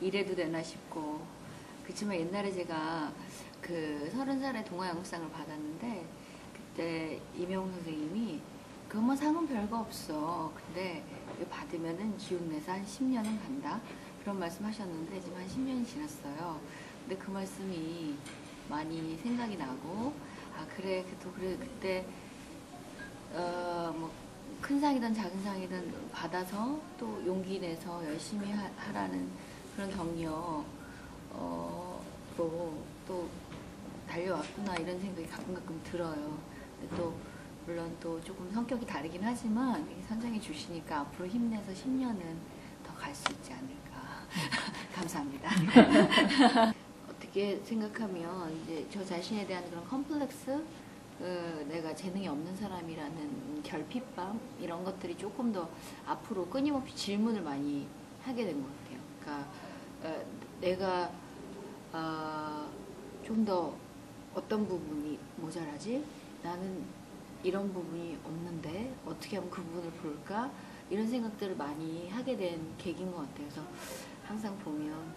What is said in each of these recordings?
이래도 되나 싶고. 그렇지만 옛날에 제가 그 30살에 동아연극상을 받았는데 그때 이명웅 선생님이 그뭐 상은 별거 없어. 근데 이거 받으면은 기운 내서 한 10년은 간다. 그런 말씀 하셨는데 지금 한 10년이 지났어요. 근데 그 말씀이 많이 생각이 나고, 아, 그래, 그때, 뭐, 큰 상이든 작은 상이든 받아서 또 용기 내서 열심히 하라는 그런 격려, 또 달려왔구나 이런 생각이 가끔 들어요. 근데 또 물론 또 조금 성격이 다르긴 하지만 선생이 주시니까 앞으로 힘내서 10년은 더 갈 수 있지 않을까. 감사합니다. 어떻게 생각하면 이제 저 자신에 대한 그런 컴플렉스, 내가 재능이 없는 사람이라는 결핍감 이런 것들이 조금 더 앞으로 끊임없이 질문을 많이 하게 된 것 같아요. 그러니까 내가 좀 더 어떤 부분이 모자라지? 나는 이런 부분이 없는데 어떻게 하면 그 부분을 볼까? 이런 생각들을 많이 하게 된 계기인 것 같아요. 그래서 항상 보면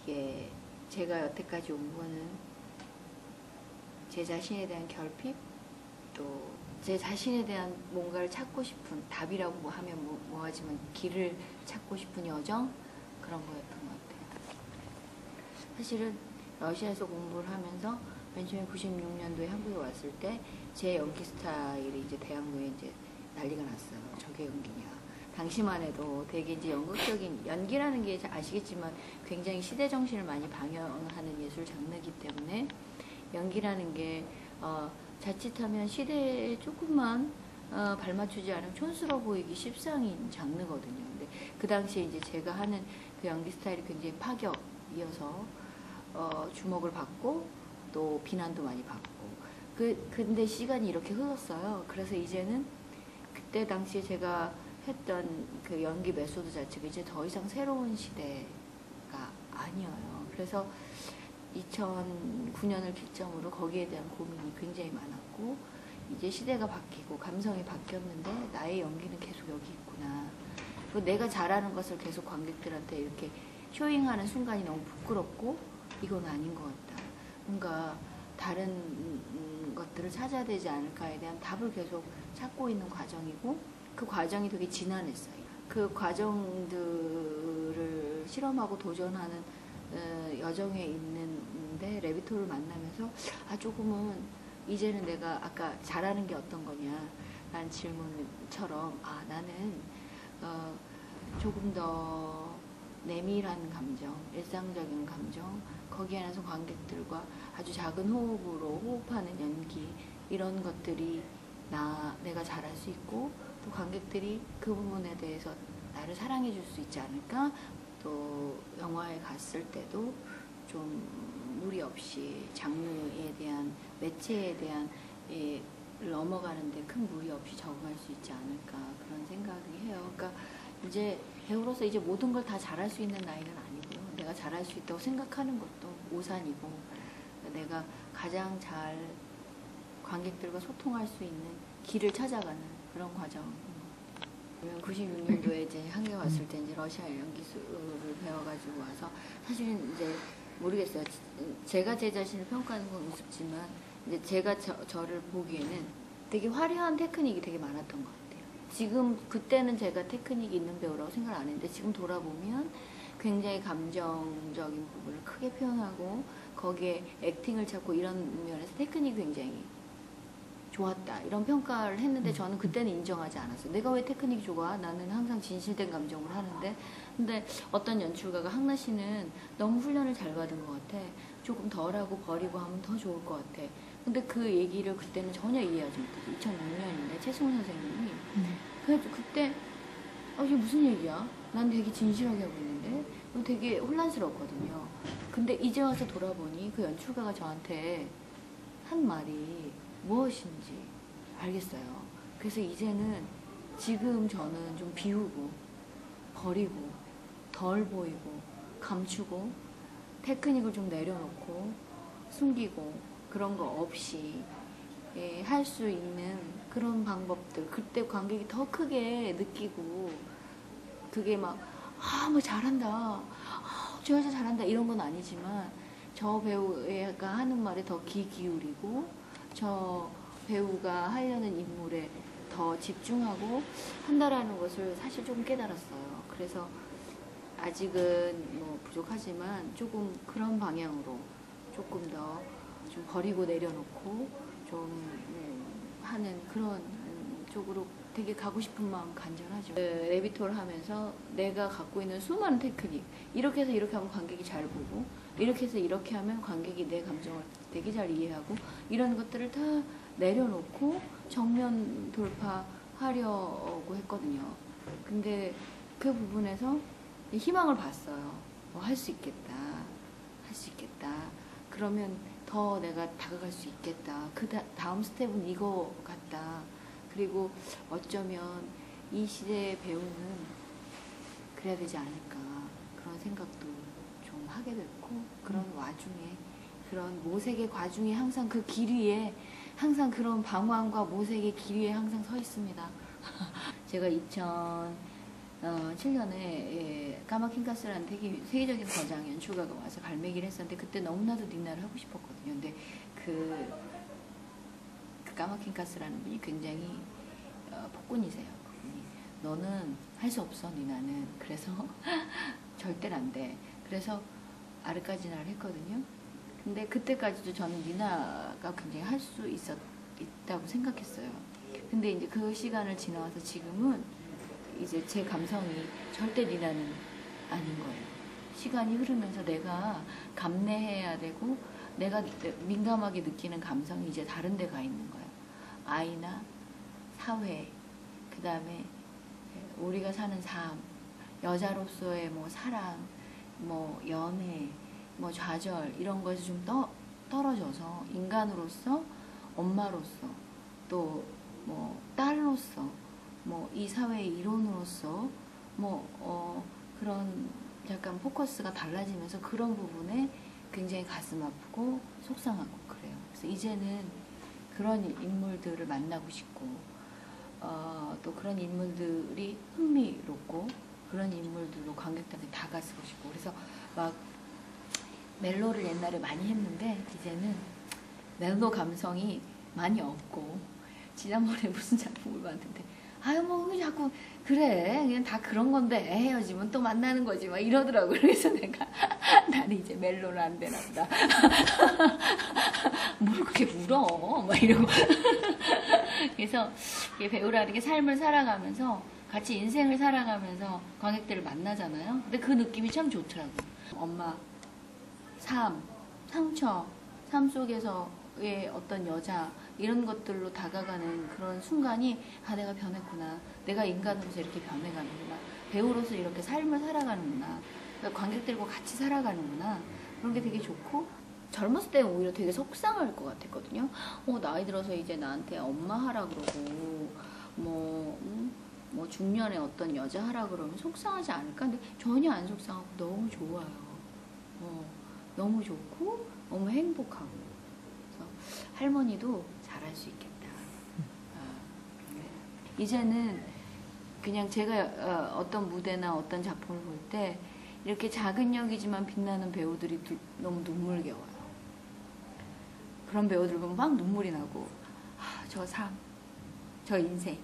이게 제가 여태까지 온 거는 제 자신에 대한 결핍, 또 제 자신에 대한 뭔가를 찾고 싶은, 답이라고 뭐 하면 뭐하지만 길을 찾고 싶은 여정, 그런 거였던 것 같아요. 사실은 러시아에서 공부를 하면서 맨 처음에 96년도에 한국에 왔을 때 제 연기 스타일이 이제 대학로에 이제 난리가 났어요. 저게 연기냐. 당시만 해도 되게 이제 연극적인, 연기라는 게 아시겠지만 굉장히 시대 정신을 많이 방영하는 예술 장르이기 때문에 연기라는 게 자칫하면 시대에 조금만 발맞추지 않으면 촌스러워 보이기 십상인 장르거든요. 근데 그 당시에 이제 제가 하는 그 연기 스타일이 굉장히 파격이어서 주목을 받고 또 비난도 많이 받고. 근데 시간이 이렇게 흘렀어요. 그래서 이제는 그때 당시에 제가 했던 그 연기 메소드 자체가 이제 더 이상 새로운 시대가 아니에요. 그래서 2009년을 기점으로 거기에 대한 고민이 굉장히 많았고, 이제 시대가 바뀌고 감성이 바뀌었는데 나의 연기는 계속 여기 있구나. 그리고 내가 잘하는 것을 계속 관객들한테 이렇게 쇼잉하는 순간이 너무 부끄럽고 이건 아닌 것 같다. 뭔가 다른 것들을 찾아야 되지 않을까에 대한 답을 계속 찾고 있는 과정이고, 그 과정이 되게 지난했어요. 그 과정들을 실험하고 도전하는 여정에 있는데 레비토를 만나면서 조금은 이제는 내가 아까 잘하는 게 어떤 거냐 라는 질문처럼 나는 조금 더 내밀한 감정, 일상적인 감정, 거기에 안에서 관객들과 아주 작은 호흡으로 호흡하는 연기, 이런 것들이 내가 잘할 수 있고 또 관객들이 그 부분에 대해서 나를 사랑해 줄 수 있지 않을까. 또 영화에 갔을 때도 좀 무리 없이 장르에 대한, 매체에 대한 넘어가는데 큰 무리 없이 적응할 수 있지 않을까, 그런 생각이 해요. 그러니까 이제 배우로서 이제 모든 걸 다 잘할 수 있는 나이는 아니고요. 내가 잘할 수 있다고 생각하는 것도 오산이고, 내가 가장 잘 관객들과 소통할 수 있는 길을 찾아가는 그런 과정. 96년도에 이제 한국에 왔을 때 이제 러시아 연기술을 배워가지고 와서, 사실은 이제 모르겠어요. 제가 제 자신을 평가하는 건 우습지만 이제 제가 저를 보기에는 되게 화려한 테크닉이 되게 많았던 것 같아요. 지금 그때는 제가 테크닉이 있는 배우라고 생각을 안 했는데 지금 돌아보면 굉장히 감정적인 부분을 크게 표현하고 거기에 액팅을 찾고 이런 면에서 테크닉이 굉장히 좋았다, 이런 평가를 했는데 저는 그때는 인정하지 않았어요. 내가 왜 테크닉이 좋아? 나는 항상 진실된 감정을 하는데. 근데 어떤 연출가가 항나 씨는 너무 훈련을 잘 받은 것 같아. 조금 덜 하고 버리고 하면 더 좋을 것 같아. 근데 그 얘기를 그때는 전혀 이해하지 못했어요. 2006년인데 최승훈 선생님이. 그래서 그때 이게 무슨 얘기야? 난 되게 진실하게 하고 있는데 되게 혼란스럽거든요. 근데 이제 와서 돌아보니 그 연출가가 저한테 한 말이 무엇인지 알겠어요. 그래서 이제는 지금 저는 좀 비우고 버리고 덜 보이고 감추고 테크닉을 좀 내려놓고 숨기고 그런 거 없이 할 수 있는 그런 방법들, 그때 관객이 더 크게 느끼고 그게 막 뭐 잘한다, 저 여자 잘한다 이런 건 아니지만 저 배우가 하는 말에 더 귀 기울이고 저 배우가 하려는 인물에 더 집중하고 한다라는 것을 사실 조금 깨달았어요. 그래서 아직은 뭐 부족하지만 조금 그런 방향으로 조금 더 좀 버리고 내려놓고 좀 하는 그런 쪽으로 되게 가고 싶은 마음 간절하죠. 레비토를 하면서 내가 갖고 있는 수많은 테크닉, 이렇게 해서 이렇게 하면 관객이 잘 보고, 이렇게 해서 이렇게 하면 관객이 내 감정을 되게 잘 이해하고, 이런 것들을 다 내려놓고 정면 돌파하려고 했거든요. 근데 그 부분에서 희망을 봤어요. 할 수 있겠다. 할 수 있겠다. 그러면 더 내가 다가갈 수 있겠다. 그 다음 스텝은 이거 같다. 그리고 어쩌면 이 시대의 배우는 그래야 되지 않을까. 그런 생각도 좀 하게 됐고, 그런 와중에, 그런 모색의 과중에 항상 그 길 위에, 항상 그런 방황과 모색의 길 위에 항상 서 있습니다. 제가 2007년에 까마킹 가스라는 되게 세계적인 거장 연출가가 와서 갈매기를 했었는데, 그때 너무나도 닌나를 하고 싶었거든요. 근데 그 까마킹 가스라는 분이 굉장히 폭군이세요. 그분이 너는 할 수 없어, 니나는. 그래서 절대로 안 돼. 그래서 아르카지나를 했거든요. 근데 그때까지도 저는 니나가 굉장히 할 수 있다고 생각했어요. 근데 이제 그 시간을 지나와서 지금은 이제 제 감성이 절대 니나는 아닌 거예요. 시간이 흐르면서 내가 감내해야 되고 내가 민감하게 느끼는 감성이 이제 다른 데 가 있는 거예요. 아이나 사회, 그 다음에 우리가 사는 삶, 여자로서의 뭐 사랑, 뭐 연애, 뭐 좌절 이런 것이 좀 떨어져서 인간으로서, 엄마로서, 또 뭐 딸로서, 뭐 이 사회의 일원으로서 그런 약간 포커스가 달라지면서 그런 부분에 굉장히 가슴 아프고 속상하고 그래요. 그래서 이제는 그런 인물들을 만나고 싶고 또 그런 인물들이 흥미롭고 그런 인물들로 관객들한테 다가서고 싶고, 그래서 막 멜로를 옛날에 많이 했는데 이제는 멜로 감성이 많이 없고, 지난번에 무슨 작품을 봤는데 뭐 자꾸 그래 그냥 다 그런 건데 헤어지면 또 만나는 거지 막 이러더라고요. 그래서 내가 나는 이제 멜로는 안 되나 보다. 뭘 그렇게 울어 막 이러고. 그래서 배우라는 게 삶을 살아가면서 같이 인생을 살아가면서 관객들을 만나잖아요. 근데 그 느낌이 참 좋더라고요. 엄마, 삶, 상처, 삶 속에서의 어떤 여자, 이런 것들로 다가가는 그런 순간이 내가 변했구나, 내가 인간으로서 이렇게 변해가는구나, 배우로서 이렇게 삶을 살아가는구나, 그러니까 관객들과 같이 살아가는구나, 그런 게 되게 좋고, 젊었을 때는 오히려 되게 속상할 것 같았거든요. 나이 들어서 이제 나한테 엄마 하라 그러고 뭐 중년에 어떤 여자 하라 그러면 속상하지 않을까? 근데 전혀 안 속상하고 너무 좋아요. 너무 좋고 너무 행복하고. 그래서 할머니도 잘할 수 있겠다. 이제는 그냥 제가 어떤 무대나 어떤 작품을 볼 때 이렇게 작은 역이지만 빛나는 배우들이 너무 눈물겨워요. 그런 배우들 보면 막 눈물이 나고, 저 삶, 저 인생.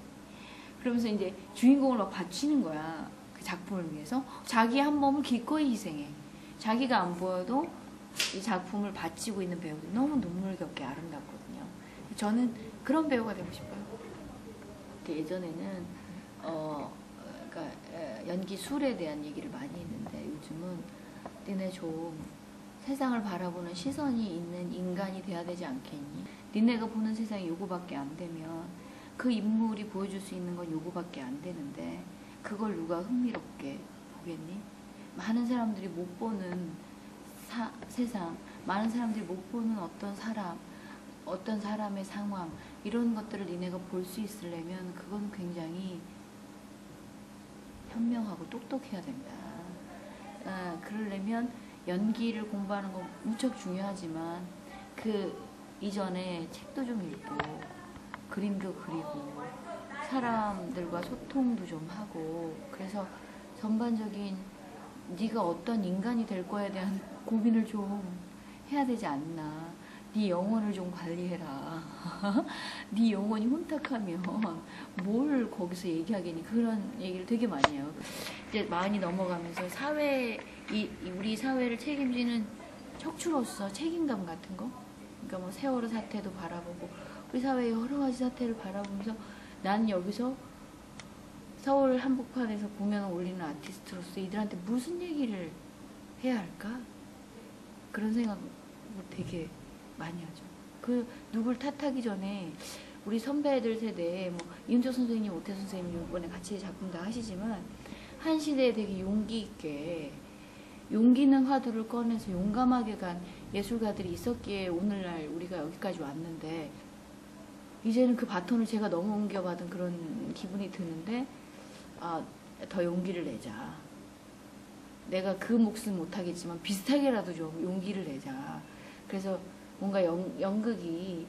그러면서 이제 주인공을 막 바치는 거야. 그 작품을 위해서. 자기 한 몸을 기꺼이 희생해. 자기가 안 보여도 이 작품을 바치고 있는 배우들 너무 눈물겹게 아름답거든요. 저는 그런 배우가 되고 싶어요. 예전에는 그러니까 연기술에 대한 얘기를 많이 했는데 요즘은 니네 좀 세상을 바라보는 시선이 있는 인간이 돼야 되지 않겠니? 니네가 보는 세상이 요거밖에 안 되면 그 인물이 보여줄 수 있는 건 요거밖에 안 되는데 그걸 누가 흥미롭게 보겠니? 많은 사람들이 못 보는 세상, 많은 사람들이 못 보는 어떤 사람, 어떤 사람의 상황, 이런 것들을 니네가 볼 수 있으려면 그건 굉장히 현명하고 똑똑해야 된다. 그러려면 연기를 공부하는 건 무척 중요하지만 그 이전에 책도 좀 읽고 그림도 그리고 사람들과 소통도 좀 하고, 그래서 전반적인 네가 어떤 인간이 될 거에 대한 고민을 좀 해야 되지 않나. 네 영혼을 좀 관리해라. 네 영혼이 혼탁하면 뭘 거기서 얘기하겠니. 그런 얘기를 되게 많이 해요. 이제 많이 넘어가면서 우리 사회를 책임지는 척추로서 책임감 같은 거. 그러니까 뭐 세월호 사태도 바라보고 우리 사회의 여러 가지 사태를 바라보면서 나는 여기서 서울 한복판에서 공연을 올리는 아티스트로서 이들한테 무슨 얘기를 해야 할까? 그런 생각을 되게 많이 하죠. 누굴 탓하기 전에 우리 선배들 세대에 뭐 이은조 선생님, 오태 선생님 이번에 같이 작품 다 하시지만 한 시대에 되게 용기 있게 용기 있는 화두를 꺼내서 용감하게 간 예술가들이 있었기에 오늘날 우리가 여기까지 왔는데 이제는 그 바톤을 제가 넘어옮겨받은 그런 기분이 드는데 더 용기를 내자. 내가 그 몫은 못하겠지만 비슷하게라도 좀 용기를 내자. 그래서 뭔가 연극이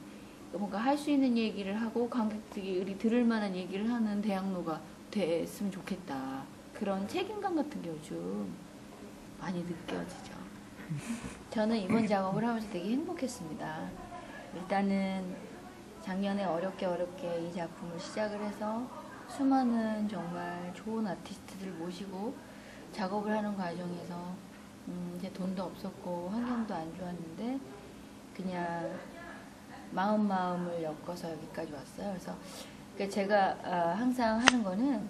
뭔가 할 수 있는 얘기를 하고 관객들이 들을 만한 얘기를 하는 대학로가 됐으면 좋겠다. 그런 책임감 같은 게 요즘 많이 느껴지죠. 저는 이번 작업을 하면서 되게 행복했습니다. 일단은 작년에 어렵게 이 작품을 시작을 해서 수많은 정말 좋은 아티스트들 모시고 작업을 하는 과정에서 이제 돈도 없었고 환경도 안 좋았는데 그냥 마음을 엮어서 여기까지 왔어요. 그래서 그러니까 제가 항상 하는 거는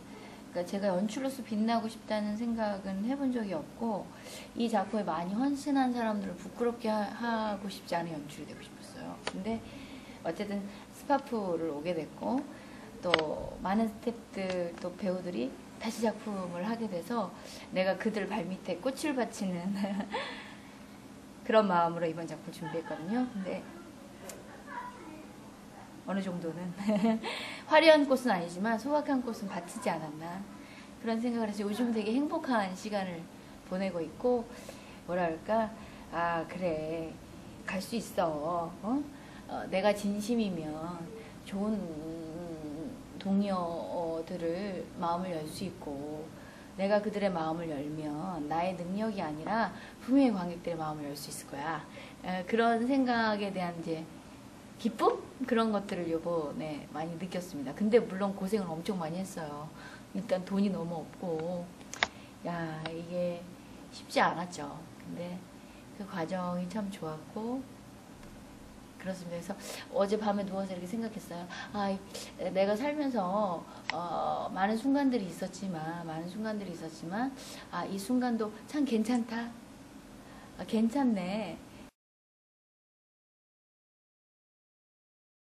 그러니까 제가 연출로서 빛나고 싶다는 생각은 해본 적이 없고 이 작품에 많이 헌신한 사람들을 부끄럽게 하고 싶지 않은 연출이 되고 싶었어요. 근데 어쨌든 스파프를 오게 됐고 또 많은 스태프들 또 배우들이 다시 작품을 하게 돼서 내가 그들 발밑에 꽃을 바치는 그런 마음으로 이번 작품을 준비했거든요. 근데 어느 정도는 화려한 꽃은 아니지만 소박한 꽃은 바치지 않았나 그런 생각을 해서 요즘 되게 행복한 시간을 보내고 있고 뭐랄까 그래 갈 수 있어. 내가 진심이면 좋은 동료들을 마음을 열 수 있고 내가 그들의 마음을 열면 나의 능력이 아니라 분명히 관객들의 마음을 열 수 있을 거야. 그런 생각에 대한 이제 기쁨? 그런 것들을 요번에 많이 느꼈습니다. 근데 물론 고생을 엄청 많이 했어요. 일단 돈이 너무 없고 이게 쉽지 않았죠. 근데 그 과정이 참 좋았고 그렇습니다. 그래서 어젯밤에 누워서 이렇게 생각했어요. 내가 살면서 많은 순간들이 있었지만 이 순간도 참 괜찮다. 괜찮네.